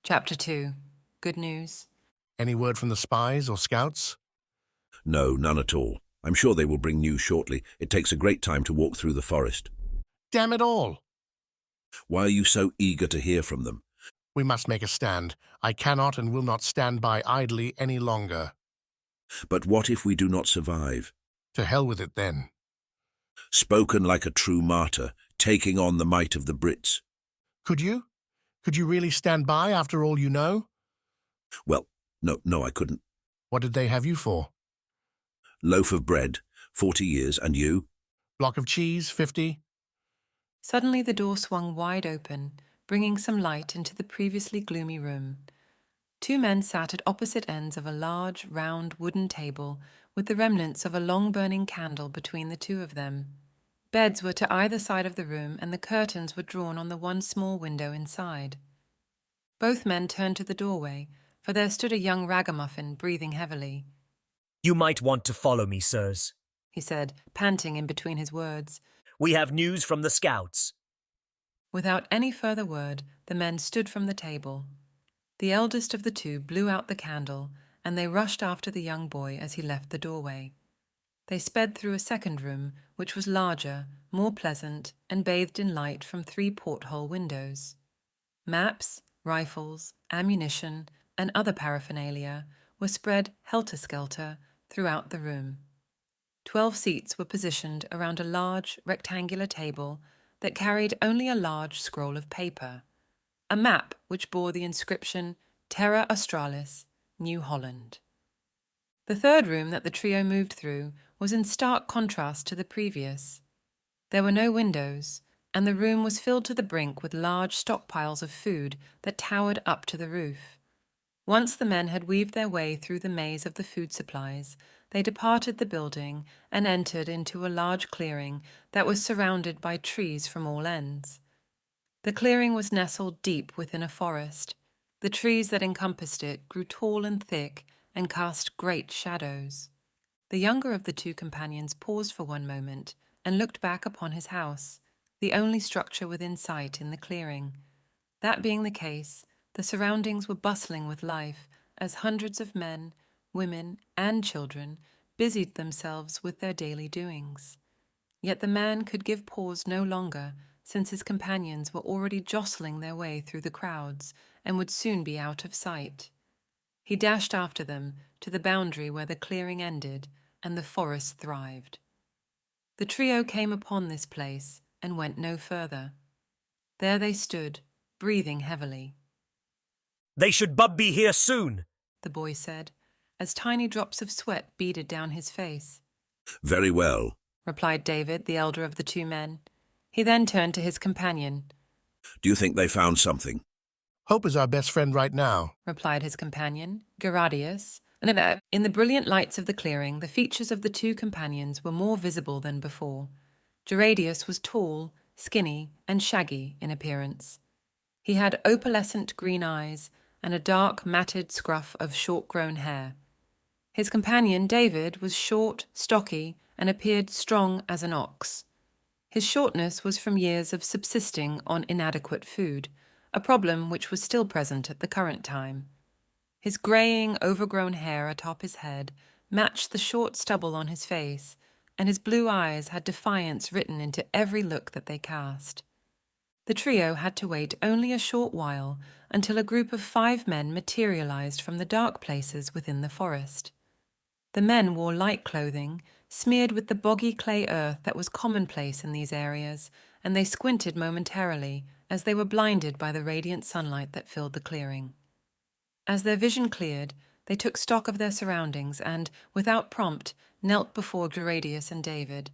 Chapter 2. Good news. Any word from the spies or scouts? No, none at all. I'm sure they will bring news shortly. It takes a great time to walk through the forest. Damn it all! Why are you so eager to hear from them? We must make a stand. I cannot and will not stand by idly any longer. But what if we do not survive? To hell with it then. Spoken like a true martyr, taking on the might of the Brits. Could you? Could you really stand by after all you know? Well, no, I couldn't. What did they have you for? Loaf of bread, 40 years, and you? Block of cheese, 50? Suddenly the door swung wide open, bringing some light into the previously gloomy room. Two men sat at opposite ends of a large, round wooden table with the remnants of a long-burning candle between the two of them. Beds were to either side of the room, and the curtains were drawn on the one small window inside. Both men turned to the doorway, for there stood a young ragamuffin breathing heavily. "You might want to follow me, sirs," he said, panting in between his words. "We have news from the scouts." Without any further word, the men stood from the table. The eldest of the two blew out the candle, and they rushed after the young boy as he left the doorway. They sped through a second room, which was larger, more pleasant, and bathed in light from 3 porthole windows. Maps, rifles, ammunition, and other paraphernalia were spread helter-skelter throughout the room. 12 seats were positioned around a large rectangular table that carried only a large scroll of paper, a map which bore the inscription Terra Australis, New Holland. The third room that the trio moved through was in stark contrast to the previous. There were no windows, and the room was filled to the brink with large stockpiles of food that towered up to the roof. Once the men had weaved their way through the maze of the food supplies, they departed the building and entered into a large clearing that was surrounded by trees from all ends. The clearing was nestled deep within a forest. The trees that encompassed it grew tall and thick and cast great shadows. The younger of the two companions paused for one moment and looked back upon his house, the only structure within sight in the clearing. That being the case, the surroundings were bustling with life as hundreds of men, women, and children busied themselves with their daily doings. Yet the man could give pause no longer, since his companions were already jostling their way through the crowds and would soon be out of sight. He dashed after them to the boundary where the clearing ended and the forest thrived. The trio came upon this place and went no further. There they stood, breathing heavily. "They should be here soon," the boy said, as tiny drops of sweat beaded down his face. Very well, replied David, the elder of the two men. He then turned to his companion. Do you think they found something? Hope is our best friend right now, replied his companion, Gerardius. In the brilliant lights of the clearing, the features of the two companions were more visible than before. Gerardius was tall, skinny, and shaggy in appearance. He had opalescent green eyes and a dark, matted scruff of short-grown hair. His companion, David, was short, stocky, and appeared strong as an ox. His shortness was from years of subsisting on inadequate food, a problem which was still present at the current time. His greying, overgrown hair atop his head matched the short stubble on his face, and his blue eyes had defiance written into every look that they cast. The trio had to wait only a short while until a group of 5 men materialized from the dark places within the forest. The men wore light clothing, smeared with the boggy clay earth that was commonplace in these areas, and they squinted momentarily as they were blinded by the radiant sunlight that filled the clearing. As their vision cleared, they took stock of their surroundings and, without prompt, knelt before Gerardius and David.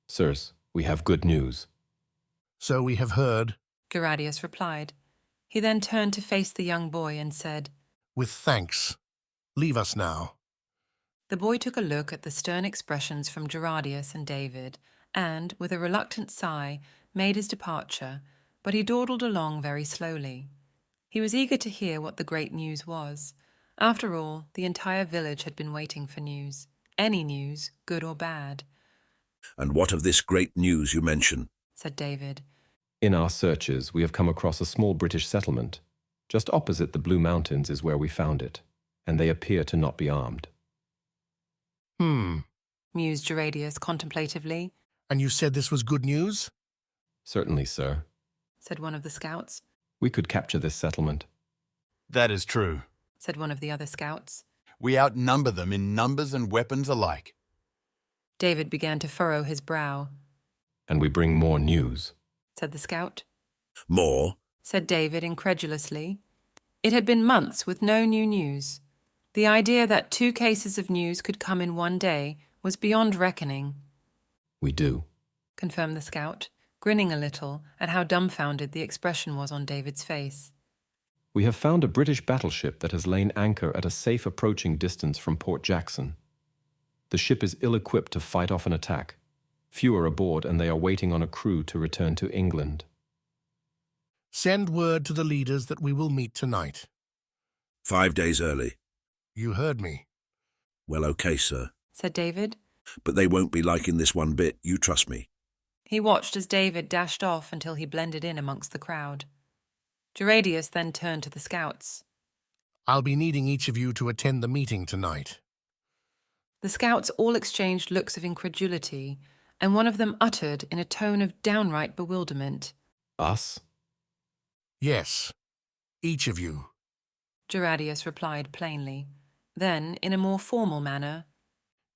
"Sirs, we have good news." So we have heard, Gerardius replied. He then turned to face the young boy and said, with thanks. Leave us now. The boy took a look at the stern expressions from Gerardius and David and, with a reluctant sigh, made his departure, but he dawdled along very slowly. He was eager to hear what the great news was. After all, the entire village had been waiting for news. Any news, good or bad. And what of this great news you mention? Said David. "In our searches, we have come across a small British settlement. Just opposite the Blue Mountains is where we found it, and they appear to not be armed. Mused Geradius contemplatively, And you said this was good news? Certainly, sir. said one of the scouts, We could capture this settlement. That is true. said one of the other scouts. We outnumber them in numbers and weapons alike. David began to furrow his brow, And we bring more news. said the scout, More? said David incredulously. It had been months with no new news. The idea that 2 cases of news could come in one day was beyond reckoning, We do. confirmed the scout, grinning a little at how dumbfounded the expression was on David's face. We have found a British battleship that has lain anchor at a safe approaching distance from Port Jackson. The ship is ill-equipped to fight off an attack. Few are aboard, and they are waiting on a crew to return to England. Send word to the leaders that we will meet tonight. 5 days early. You heard me. Well, okay, sir. Said David. But they won't be liking this one bit, you trust me. He watched as David dashed off until he blended in amongst the crowd. Geradius then turned to the scouts. I'll be needing each of you to attend the meeting tonight. The scouts all exchanged looks of incredulity, and one of them uttered in a tone of downright bewilderment, Us? Yes, each of you. Geradius replied plainly. Then, in a more formal manner,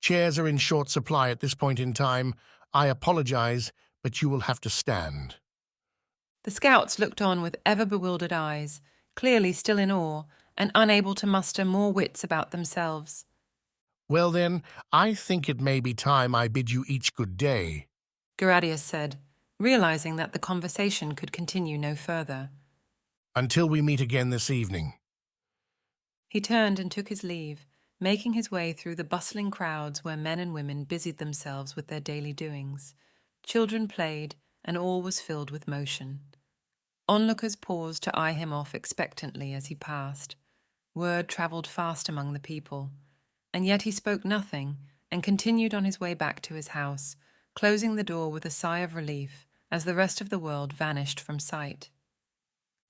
Chairs are in short supply at this point in time. I apologize, but you will have to stand. the scouts looked on with ever-bewildered eyes, clearly still in awe, and unable to muster more wits about themselves. Well then, I think it may be time I bid you each good day. Geradius said, realizing that the conversation could continue no further. Until we meet again this evening. He turned and took his leave, making his way through the bustling crowds where men and women busied themselves with their daily doings. Children played, and all was filled with motion. Onlookers paused to eye him off expectantly as he passed. Word travelled fast among the people, and yet he spoke nothing and continued on his way back to his house, closing the door with a sigh of relief as the rest of the world vanished from sight.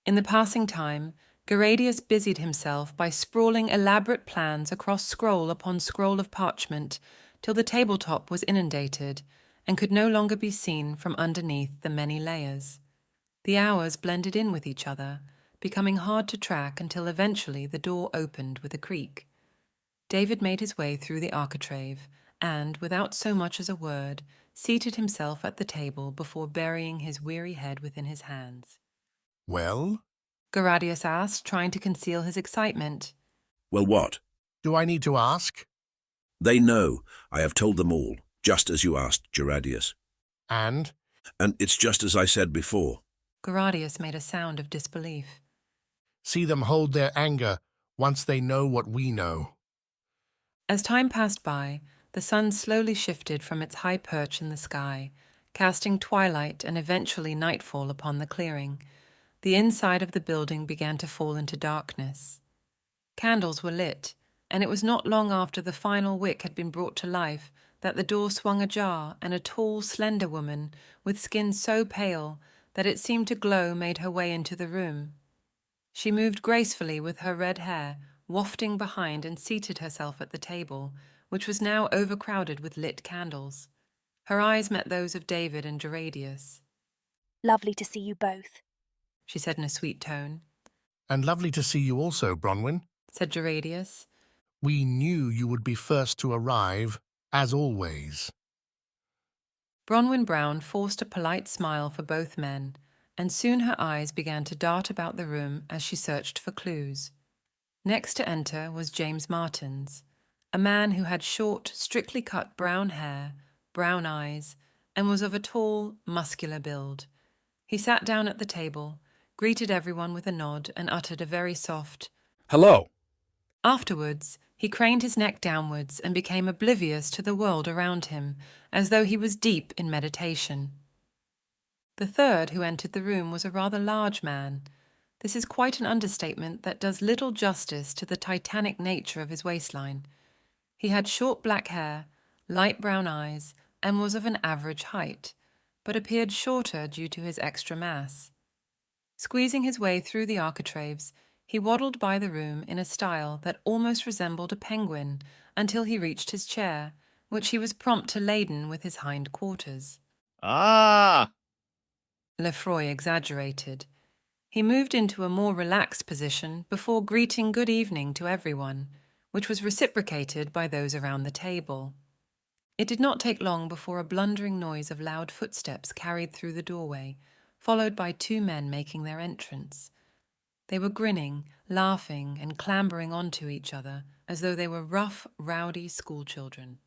In the passing time, Geradius busied himself by sprawling elaborate plans across scroll upon scroll of parchment till the tabletop was inundated and could no longer be seen from underneath the many layers. The hours blended in with each other, becoming hard to track until eventually the door opened with a creak. David made his way through the architrave and, without so much as a word, seated himself at the table before burying his weary head within his hands. Well? Geradius asked, trying to conceal his excitement. Well, what? Do I need to ask? They know. I have told them all, just as you asked, Geradius. And? And it's just as I said before. Geradius made a sound of disbelief. See them hold their anger once they know what we know. As time passed by, the sun slowly shifted from its high perch in the sky, casting twilight and eventually nightfall upon the clearing. The inside of the building began to fall into darkness. Candles were lit, and it was not long after the final wick had been brought to life that the door swung ajar and a tall, slender woman, with skin so pale that it seemed to glow, made her way into the room. She moved gracefully with her red hair, wafting behind, and seated herself at the table, which was now overcrowded with lit candles. Her eyes met those of David and Geradius. Lovely to see you both, She said in a sweet tone. And lovely to see you also, Bronwyn. Said Geradius. We knew you would be first to arrive, as always. Bronwyn Brown forced a polite smile for both men, and soon her eyes began to dart about the room as she searched for clues. Next to enter was James Martins, a man who had short, strictly cut brown hair, brown eyes, and was of a tall, muscular build. He sat down at the table, greeted everyone with a nod, and uttered a very soft, Hello. Afterwards, he craned his neck downwards and became oblivious to the world around him, as though he was deep in meditation. The third who entered the room was a rather large man. This is quite an understatement that does little justice to the titanic nature of his waistline. He had short black hair, light brown eyes, and was of an average height, but appeared shorter due to his extra mass. Squeezing his way through the architraves, He waddled by the room in a style that almost resembled a penguin until he reached his chair, which he was prompt to laden with his hind quarters. Ah! Lefroy exaggerated. He moved into a more relaxed position before greeting good evening to everyone, which was reciprocated by those around the table. It did not take long before a blundering noise of loud footsteps carried through the doorway, followed by two men making their entrance. They were grinning, laughing, and clambering onto each other as though they were rough, rowdy schoolchildren.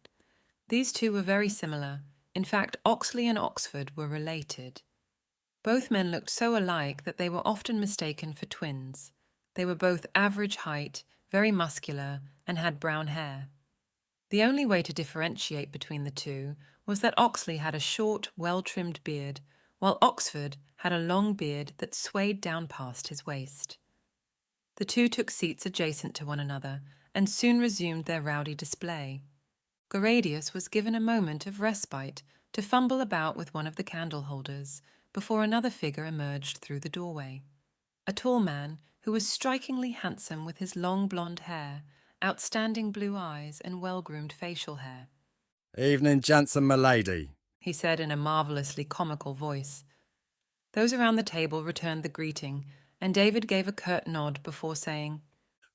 These two were very similar. In fact, Oxley and Oxford were related. Both men looked so alike that they were often mistaken for twins. They were both average height, very muscular, and had brown hair. The only way to differentiate between the two was that Oxley had a short, well-trimmed beard, while Oxford had a long beard that swayed down past his waist. The two took seats adjacent to one another and soon resumed their rowdy display. Goradius was given a moment of respite to fumble about with one of the candle holders before another figure emerged through the doorway. A tall man who was strikingly handsome with his long blonde hair, outstanding blue eyes, and well-groomed facial hair. Evening, gents and m'lady. He said in a marvellously comical voice. Those around the table returned the greeting, and David gave a curt nod before saying,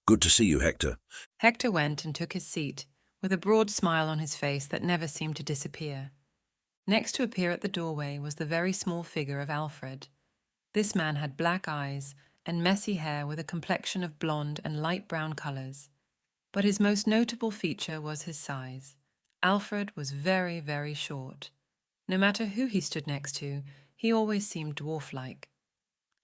Good to see you, Hector. Hector went and took his seat, with a broad smile on his face that never seemed to disappear. Next to appear at the doorway was the very small figure of Alfred. This man had black eyes and messy hair with a complexion of blonde and light brown colours. But his most notable feature was his size. Alfred was very, very short. No matter who he stood next to, he always seemed dwarf-like.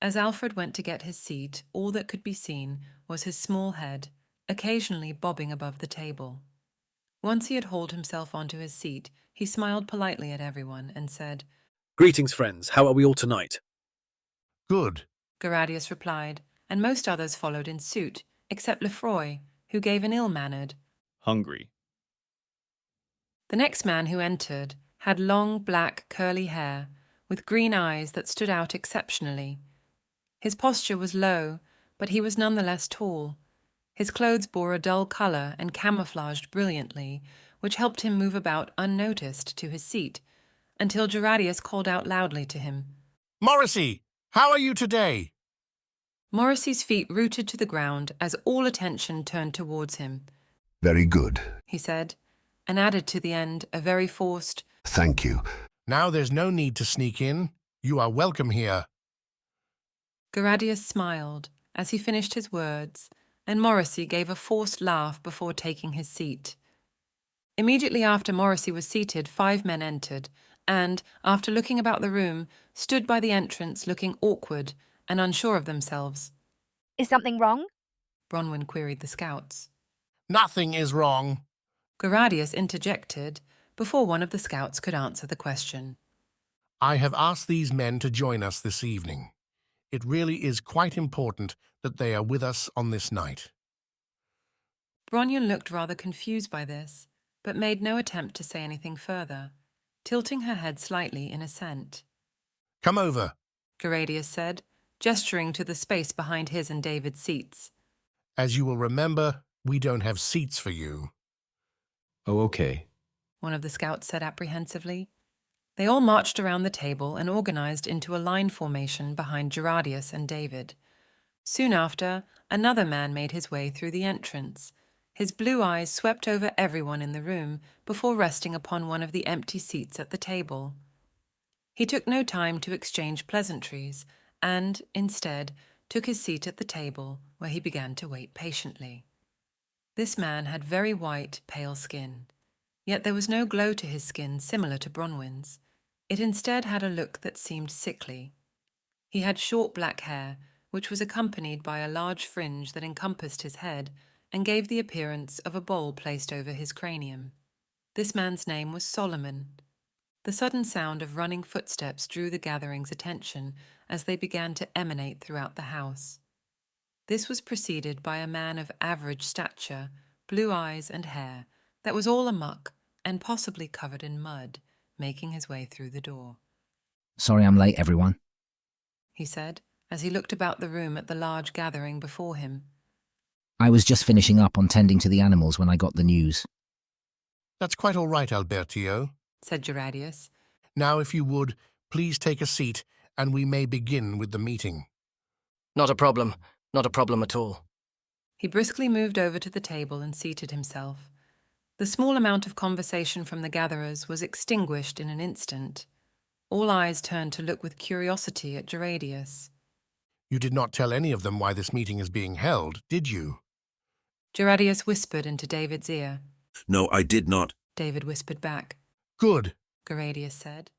As Alfred went to get his seat, all that could be seen was his small head, occasionally bobbing above the table. Once he had hauled himself onto his seat, he smiled politely at everyone and said, Greetings, friends. How are we all tonight? Good. Goradius replied, and most others followed in suit, except Lefroy, who gave an ill-mannered, Hungry. The next man who entered had long, black, curly hair, with green eyes that stood out exceptionally. His posture was low, but he was nonetheless tall. His clothes bore a dull colour and camouflaged brilliantly, which helped him move about unnoticed to his seat, until Geradius called out loudly to him. Morrissey, how are you today? Morrissey's feet rooted to the ground as all attention turned towards him. Very good. He said, and added to the end a very forced, Thank you. Now there's no need to sneak in. You are welcome here. Geradius smiled as he finished his words, and Morrissey gave a forced laugh before taking his seat. Immediately after Morrissey was seated, 5 men entered, and, after looking about the room, stood by the entrance looking awkward and unsure of themselves. Is something wrong? Bronwyn queried the scouts. Nothing is wrong. Geradius interjected before one of the scouts could answer the question. I have asked these men to join us this evening. It really is quite important that they are with us on this night. Bronwyn looked rather confused by this, but made no attempt to say anything further, tilting her head slightly in assent. Come over. Geradius said, gesturing to the space behind his and David's seats. As you will remember, we don't have seats for you. Oh, okay. One of the scouts said apprehensively. They all marched around the table and organized into a line formation behind Geradius and David. Soon after, another man made his way through the entrance. His blue eyes swept over everyone in the room before resting upon one of the empty seats at the table. He took no time to exchange pleasantries and, instead, took his seat at the table where he began to wait patiently. This man had very white, pale skin, yet there was no glow to his skin similar to Bronwyn's. It instead had a look that seemed sickly. He had short black hair, which was accompanied by a large fringe that encompassed his head and gave the appearance of a bowl placed over his cranium. This man's name was Solomon. The sudden sound of running footsteps drew the gathering's attention as they began to emanate throughout the house. This was preceded by a man of average stature, blue eyes and hair, that was all amuck and possibly covered in mud, making his way through the door. Sorry I'm late, everyone. He said, as he looked about the room at the large gathering before him. I was just finishing up on tending to the animals when I got the news. That's quite all right, Albertio. Said Geradius. Now, if you would, please take a seat, and we may begin with the meeting. Not a problem. Not a problem at all. He briskly moved over to the table and seated himself. The small amount of conversation from the gatherers was extinguished in an instant. All eyes turned to look with curiosity at Geradius. You did not tell any of them why this meeting is being held, did you? Geradius whispered into David's ear. No, I did not. David whispered back. Good. Geradius said.